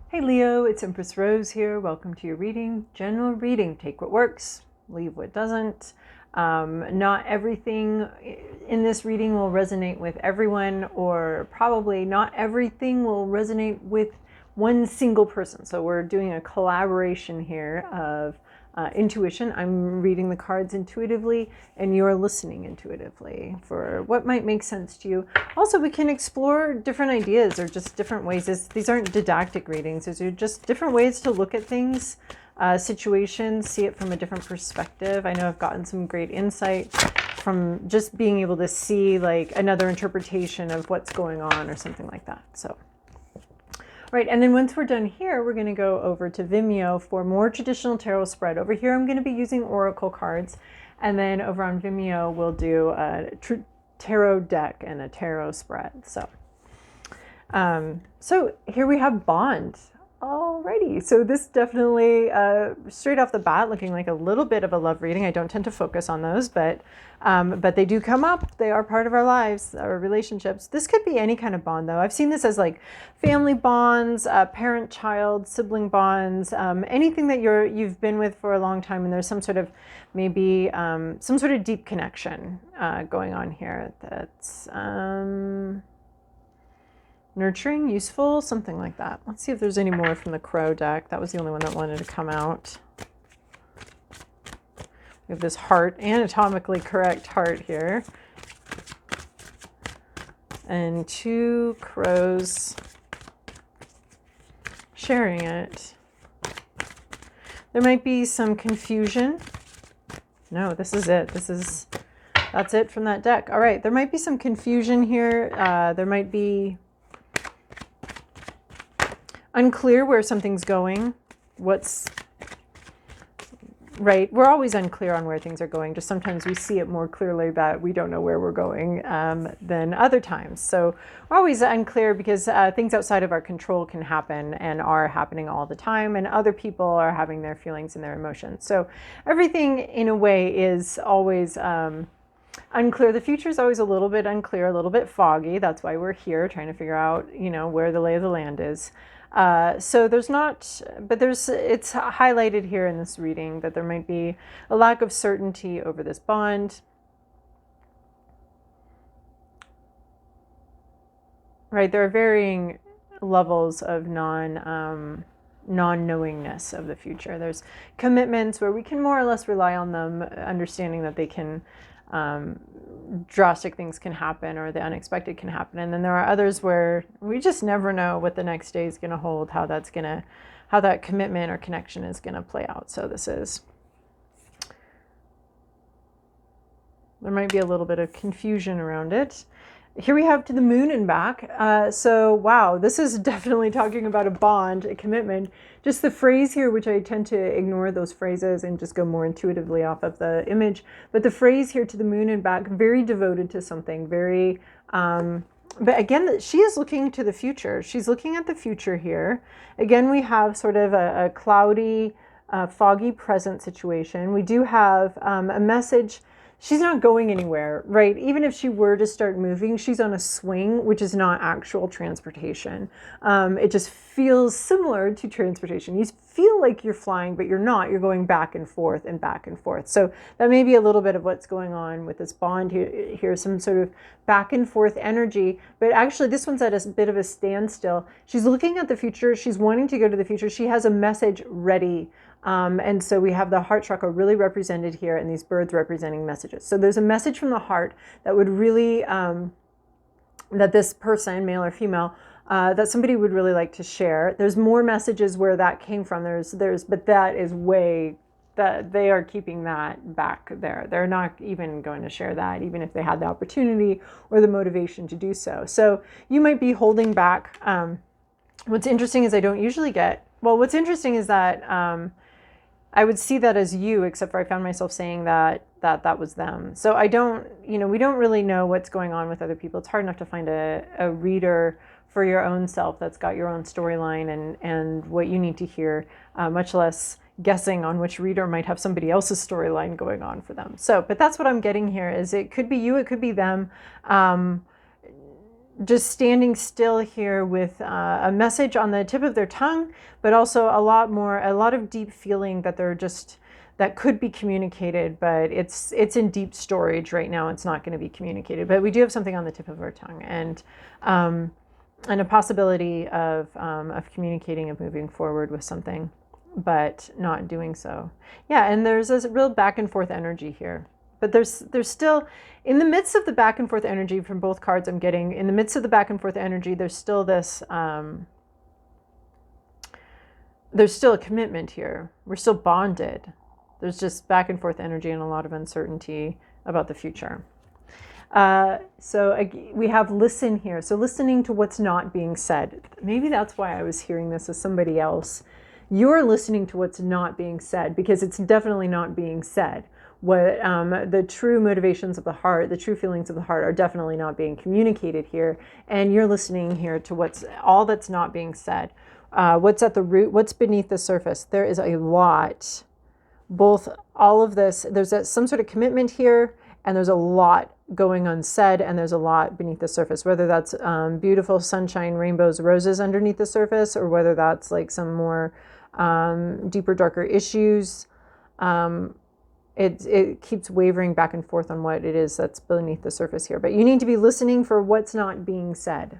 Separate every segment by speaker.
Speaker 1: Hey Leo, it's Empress Rose here. Welcome to your reading. General reading. Take what works, leave what doesn't. Not everything in this reading will resonate with everyone, or probably not everything will resonate with one single person. So we're doing a collaboration here of intuition. I'm reading the cards intuitively and you're listening intuitively for what might make sense to you. Also, we can explore different ideas or just different ways. These aren't didactic readings. These are just different ways to look at things, situations, see it from a different perspective. I know I've gotten some great insight from just being able to see like another interpretation of what's going on or something like that. So right, and then once we're done here, we're going to go over to Vimeo for more traditional tarot spread. Over here, I'm going to be using oracle cards, and then over on Vimeo, we'll do a tarot deck and a tarot spread. So here we have Bond. Alrighty, so this definitely straight off the bat looking like a little bit of a love reading. I don't tend to focus on those, but they do come up. They are part of our lives, our relationships. This could be any kind of bond, though. I've seen this as like family bonds, parent-child, sibling bonds, anything that you've been with for a long time, and there's some sort of maybe some sort of deep connection going on here. That's nurturing, useful, something like that. Let's see if there's any more from the Crow deck. That was the only one that wanted to come out. We have this heart, anatomically correct heart here. And two crows sharing it. There might be some confusion. No, this is it. That's it from that deck. All right, there might be some confusion here. There might be unclear where something's going. What's right? We're always unclear on where things are going. Just sometimes we see it more clearly that we don't know where we're going than other times. So we're always unclear because things outside of our control can happen and are happening all the time, and other people are having their feelings and their emotions. So everything in a way is always unclear. The future is always a little bit unclear, a little bit foggy. That's why we're here trying to figure out, where the lay of the land is. So it's highlighted here in this reading that there might be a lack of certainty over this bond. Right, there are varying levels of non-knowingness of the future. There's commitments where we can more or less rely on them, understanding that they can drastic things can happen or the unexpected can happen, and then there are others where we just never know what the next day is going to hold, how that commitment or connection is going to play out. So there might be a little bit of confusion around it. Here we have to the moon and back. So wow, this is definitely talking about a bond, a commitment. Just the phrase here, which I tend to ignore those phrases and just go more intuitively off of the image. But the phrase here, to the moon and back, very devoted to something, very, but again, she is looking to the future. She's looking at the future here. Again, we have sort of a cloudy, foggy present situation. We do have a message. She's not going anywhere, right? Even if she were to start moving, she's on a swing, which is not actual transportation. It just feels similar to transportation. You feel like you're flying, but you're not. You're going back and forth and back and forth. So that may be a little bit of what's going on with this bond here. Here's some sort of back and forth energy, but actually this one's at a bit of a standstill. She's looking at the future. She's wanting to go to the future. She has a message ready. And so we have the heart chakra really represented here, and these birds representing messages. So there's a message from the heart that would really, that this person, male or female, that somebody would really like to share. There's more messages where that came from. But that is that they are keeping that back there. They're not even going to share that, even if they had the opportunity or the motivation to do so. So you might be holding back. What's interesting is what's interesting is that, I would see that as you, except for I found myself saying that was them. So we don't really know what's going on with other people. It's hard enough to find a reader for your own self that's got your own storyline and what you need to hear, much less guessing on which reader might have somebody else's storyline going on for them. So, but that's what I'm getting here is it could be you, it could be them. just standing still here with a message on the tip of their tongue, but also a lot of deep feeling that that could be communicated, but it's in deep storage right now. It's not going to be communicated, but we do have something on the tip of our tongue, and a possibility of communicating and moving forward with something, but not doing so. Yeah, and there's a real back and forth energy here. But there's still, in the midst of the back and forth energy from both cards I'm getting, in the midst of the back and forth energy, there's still this, there's still a commitment here. We're still bonded. There's just back and forth energy and a lot of uncertainty about the future. So we have listen here. So listening to what's not being said. Maybe that's why I was hearing this as somebody else. You're listening to what's not being said, because it's definitely not being said. What the true motivations of the heart, the true feelings of the heart are definitely not being communicated here. And you're listening here to all that's not being said. What's at the root, what's beneath the surface. There is a lot, all of this, there's some sort of commitment here, and there's a lot going unsaid, and there's a lot beneath the surface, whether that's beautiful sunshine, rainbows, roses underneath the surface, or whether that's like some more deeper, darker issues. It keeps wavering back and forth on what it is that's beneath the surface here. But you need to be listening for what's not being said.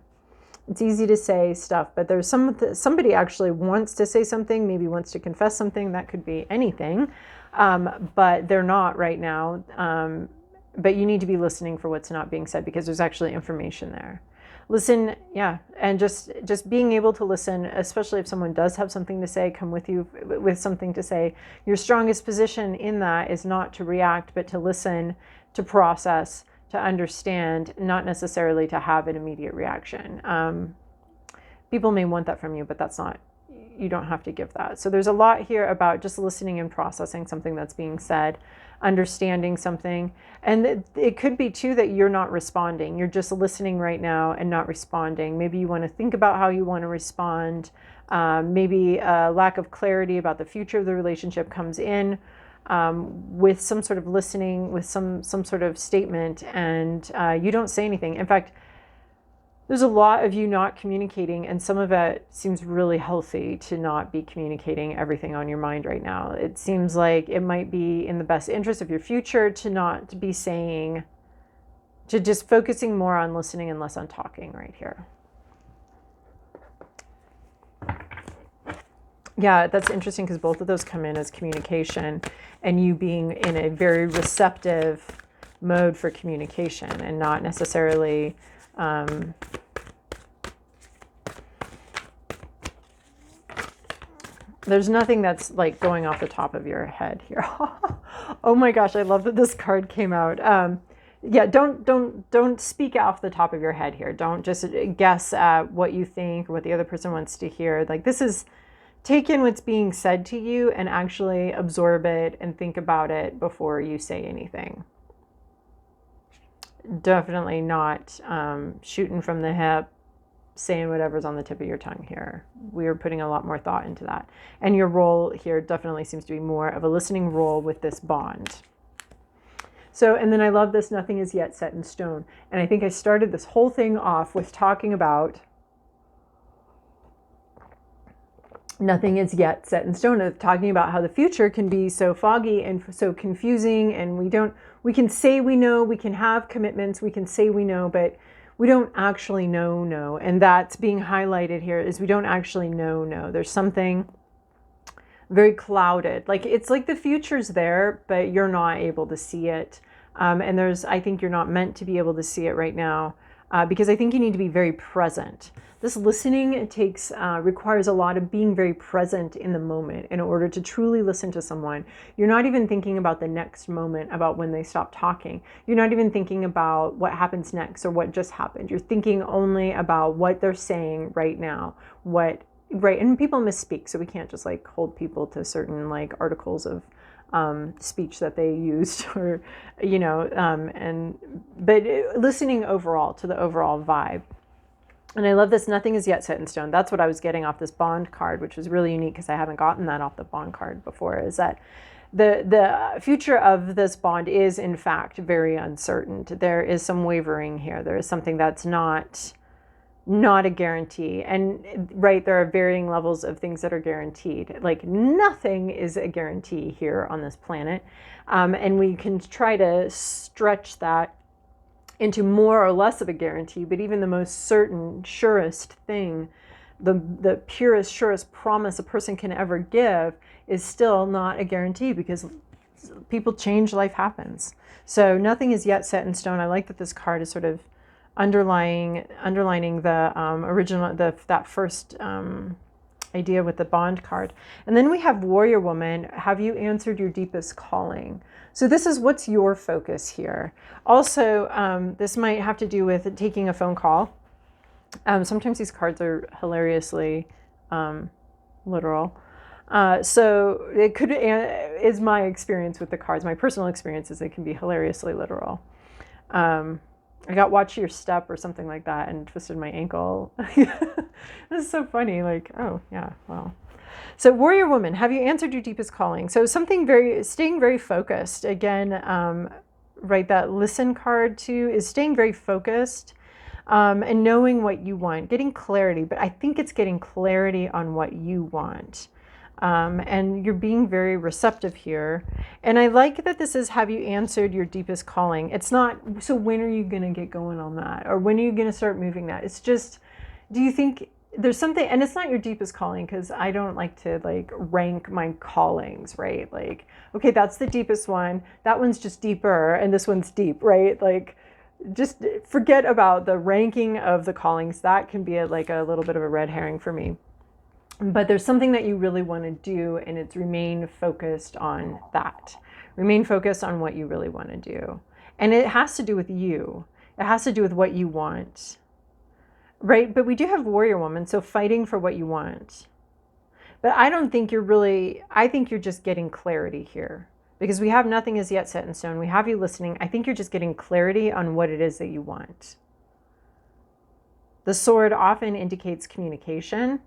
Speaker 1: It's easy to say stuff, but there's somebody actually wants to say something, maybe wants to confess something. That could be anything, but they're not right now. But you need to be listening for what's not being said, because there's actually information there. Listen, yeah, and just being able to listen, especially if someone does have something to say, come with you with something to say. Your strongest position in that is not to react, but to listen, to process, to understand, not necessarily to have an immediate reaction. People may want that from you, but that's not, you don't have to give that. So there's a lot here about just listening and processing something that's being said, understanding something. And it could be too that you're not responding. You're just listening right now and not responding. Maybe you want to think about how you want to respond. Maybe a lack of clarity about the future of the relationship comes in with some sort of listening, with some sort of statement, and you don't say anything. In fact, there's a lot of you not communicating, and some of it seems really healthy to not be communicating everything on your mind right now. It seems like it might be in the best interest of your future to not be saying, to just focusing more on listening and less on talking right here. Yeah, that's interesting, because both of those come in as communication, and you being in a very receptive mode for communication and not necessarily there's nothing that's like going off the top of your head here. Oh my gosh, I love that this card came out. Yeah, don't speak off the top of your head here. Don't just guess at what you think or what the other person wants to hear. Like, this is, take in what's being said to you and actually absorb it and think about it before you say anything. Definitely not shooting from the hip, saying whatever's on the tip of your tongue here. We are putting a lot more thought into that. And your role here definitely seems to be more of a listening role with this bond. So, and then I love this, nothing is yet set in stone. And I think I started this whole thing off with talking about nothing is yet set in stone, of talking about how the future can be so foggy and so confusing, and we can say we know, we can have commitments, we can say we know, but we don't actually know. And that's being highlighted here, is we don't actually know. There's something very clouded. Like, it's like the future's there, but you're not able to see it. And I think you're not meant to be able to see it right now, because I think you need to be very present. This listening requires a lot of being very present in the moment in order to truly listen to someone. You're not even thinking about the next moment, about when they stop talking. You're not even thinking about what happens next or what just happened. You're thinking only about what they're saying right now. Right, and people misspeak, so we can't just like hold people to certain like articles of speech that they used, or but listening overall to the overall vibe. And I love this, nothing is yet set in stone. That's what I was getting off this bond card, which was really unique because I haven't gotten that off the bond card before, is that the future of this bond is in fact very uncertain. There is some wavering here. There is something that's not not a guarantee. And right, there are varying levels of things that are guaranteed. Like nothing is a guarantee here on this planet. And we can try to stretch that into more or less of a guarantee, but even the most certain, surest thing, the purest, surest promise a person can ever give is still not a guarantee, because people change, life happens. So nothing is yet set in stone. I like that this card is sort of underlining the original, that first idea with the bond card. And then we have Warrior Woman. Have you answered your deepest calling? So this is what's your focus here. Also, this might have to do with taking a phone call. Sometimes these cards are hilariously literal. So it could, is my experience with the cards. My personal experience is it can be hilariously literal. I got watch your step or something like that and twisted my ankle. This is so funny. Like, oh yeah, wow. So Warrior Woman, have you answered your deepest calling? So something staying very focused. Again, right, that listen card too is staying very focused and knowing what you want, getting clarity. But I think it's getting clarity on what you want. And you're being very receptive here. And I like that this is, have you answered your deepest calling? It's not, so when are you going to get going on that? Or when are you going to start moving that? It's just, do you think there's something, and it's not your deepest calling, because I don't like to like rank my callings, right? Like, okay, that's the deepest one. That one's just deeper. And this one's deep, right? Like, just forget about the ranking of the callings. That can be like a little bit of a red herring for me. But there's something that you really want to do, and it's remain focused on that. Remain focused on what you really want to do. And it has to do with you. It has to do with what you want. Right? But we do have Warrior Woman, so fighting for what you want. But I don't think you're really, I think you're just getting clarity here. Because we have nothing is yet set in stone. We have you listening. I think you're just getting clarity on what it is that you want. The sword often indicates communication,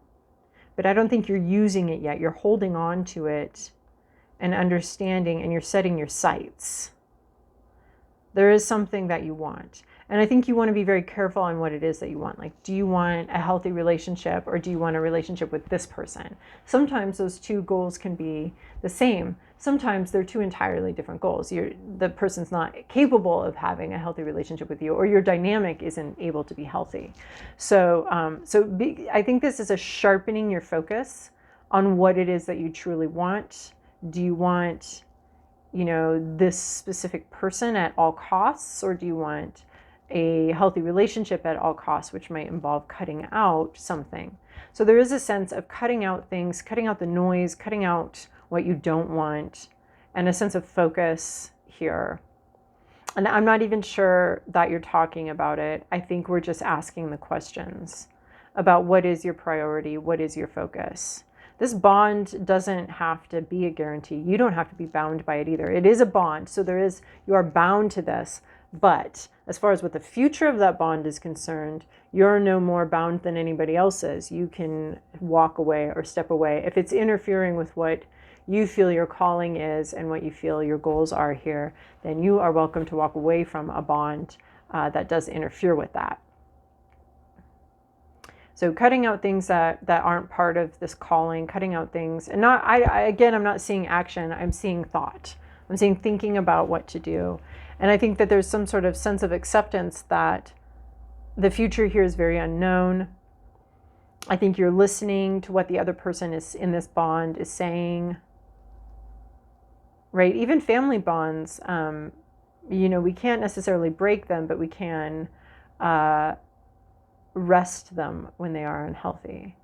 Speaker 1: but I don't think you're using it yet. You're holding on to it and understanding, and you're setting your sights. There is something that you want. And I think you want to be very careful on what it is that you want. Like, do you want a healthy relationship, or do you want a relationship with this person? Sometimes those two goals can be the same. Sometimes they're two entirely different goals. The person's not capable of having a healthy relationship with you, or your dynamic isn't able to be healthy. So, I think this is a sharpening your focus on what it is that you truly want. Do you want, this specific person at all costs, or do you want a healthy relationship at all costs, which might involve cutting out something? So there is a sense of cutting out things, cutting out the noise, cutting out what you don't want, and a sense of focus here. And I'm not even sure that you're talking about it. I think we're just asking the questions about what is your priority, what is your focus. This bond doesn't have to be a guarantee. You don't have to be bound by it either. It is a bond, so you are bound to this. But as far as what the future of that bond is concerned, you're no more bound than anybody else is. You can walk away or step away. If it's interfering with what you feel your calling is and what you feel your goals are here, then you are welcome to walk away from a bond that does interfere with that. So cutting out things that aren't part of this calling, cutting out things, and I'm not seeing action, I'm seeing thought. I'm seeing thinking about what to do. And I think that there's some sort of sense of acceptance that the future here is very unknown. I think you're listening to what the other person is in this bond is saying. Right? Even family bonds, we can't necessarily break them, but we can rest them when they are unhealthy.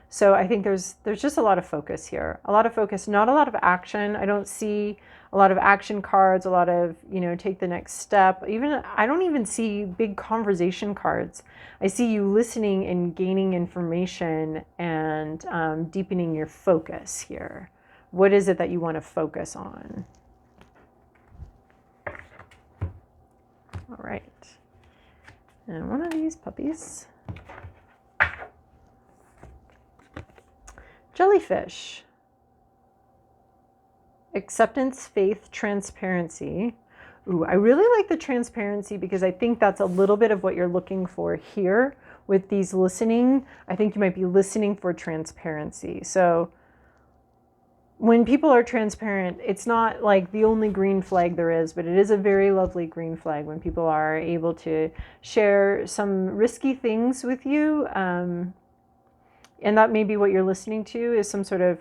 Speaker 1: So I think there's just a lot of focus here. A lot of focus, not a lot of action. I don't see a lot of action cards, a lot of, take the next step. I don't even see big conversation cards. I see you listening and gaining information and deepening your focus here. What is it that you want to focus on? All right. And one of these puppies. Jellyfish. Acceptance, faith, transparency. Ooh, I really like the transparency because I think that's a little bit of what you're looking for here with these listening, I think you might be listening for transparency. So when people are transparent, it's not like the only green flag there is, but it is a very lovely green flag when people are able to share some risky things with you. And that may be what you're listening to, is some sort of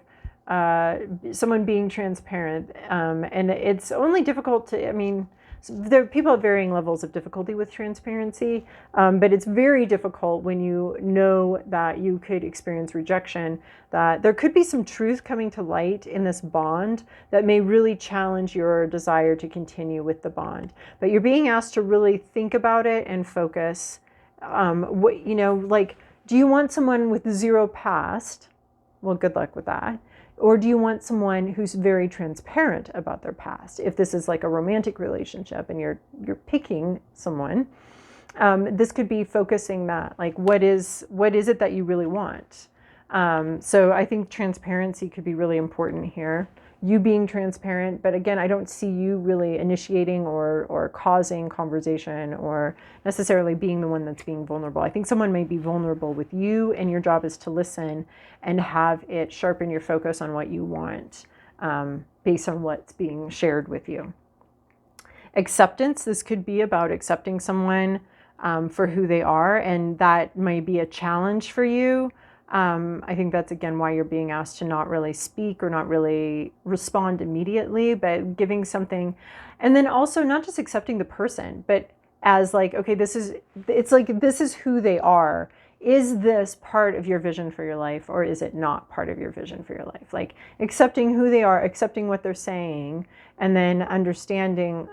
Speaker 1: someone being transparent. And it's only difficult to, I mean, there people have varying levels of difficulty with transparency, but it's very difficult when you know that you could experience rejection, that there could be some truth coming to light in this bond that may really challenge your desire to continue with the bond. But you're being asked to really think about it and focus. What, you know, like, do you want someone with zero past? Well, good luck with that. Or do you want someone who's very transparent about their past? If this is like a romantic relationship and you're picking someone, this could be focusing that, like, what is it that you really want? So I think transparency could be really important here. You being transparent, but again, I don't see you really initiating or causing conversation or necessarily being the one that's being vulnerable. I think someone may be vulnerable with you, and your job is to listen and have it sharpen your focus on what you want, based on what's being shared with you. Acceptance, this could be about accepting someone for who they are, and that may be a challenge for you. I think that's, again, why you're being asked to not really speak or not really respond immediately, but giving something. And then also not just accepting the person, but as like, okay, it's like, this is who they are. Is this part of your vision for your life, or is it not part of your vision for your life? Like accepting who they are, accepting what they're saying, and then understanding.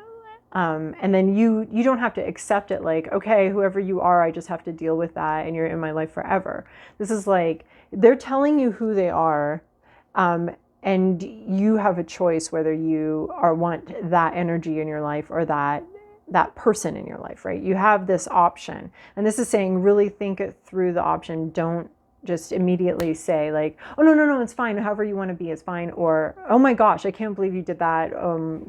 Speaker 1: And then you don't have to accept it like, okay, whoever you are, I just have to deal with that and you're in my life forever. This is like, they're telling you who they are, and you have a choice whether you want that energy in your life or that person in your life, right? You have this option. And this is saying, really think it through, the option. Don't just immediately say like, oh, no, it's fine. However you want to be is fine. Or, oh my gosh, I can't believe you did that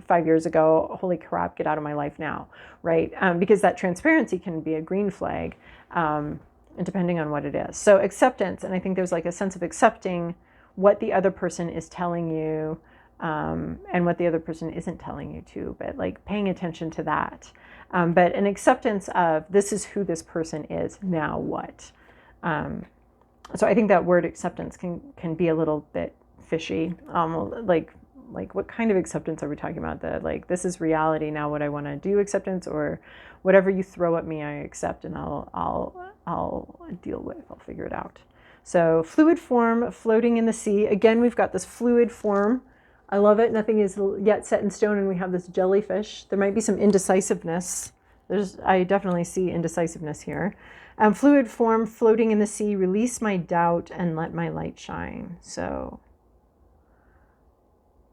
Speaker 1: 5 years ago. Holy crap, get out of my life now, right? Because that transparency can be a green flag, and depending on what it is. So acceptance, and I think there's like a sense of accepting what the other person is telling you, and what the other person isn't telling you too, but like paying attention to that. But an acceptance of, this is who this person is, now what? So I think that word acceptance can be a little bit fishy. Like what kind of acceptance are we talking about? That like, this is reality, now what I want to do acceptance, or whatever you throw at me, I accept, and I'll deal with, I'll figure it out. So fluid form, floating in the sea. Again, we've got this fluid form. I love it. Nothing is yet set in stone, and we have this jellyfish. There might be some indecisiveness. I definitely see indecisiveness here. Fluid form, floating in the sea, release my doubt and let my light shine. So,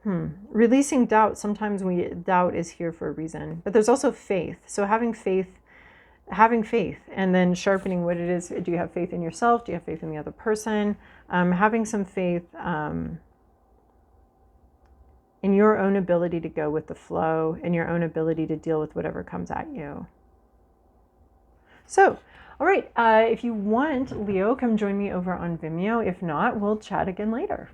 Speaker 1: releasing doubt. Sometimes doubt is here for a reason, but there's also faith. So having faith, and then sharpening what it is. Do you have faith in yourself? Do you have faith in the other person? Having some faith in your own ability to go with the flow, in your own ability to deal with whatever comes at you. So, all right, if you want, Leo, come join me over on Vimeo. If not, we'll chat again later.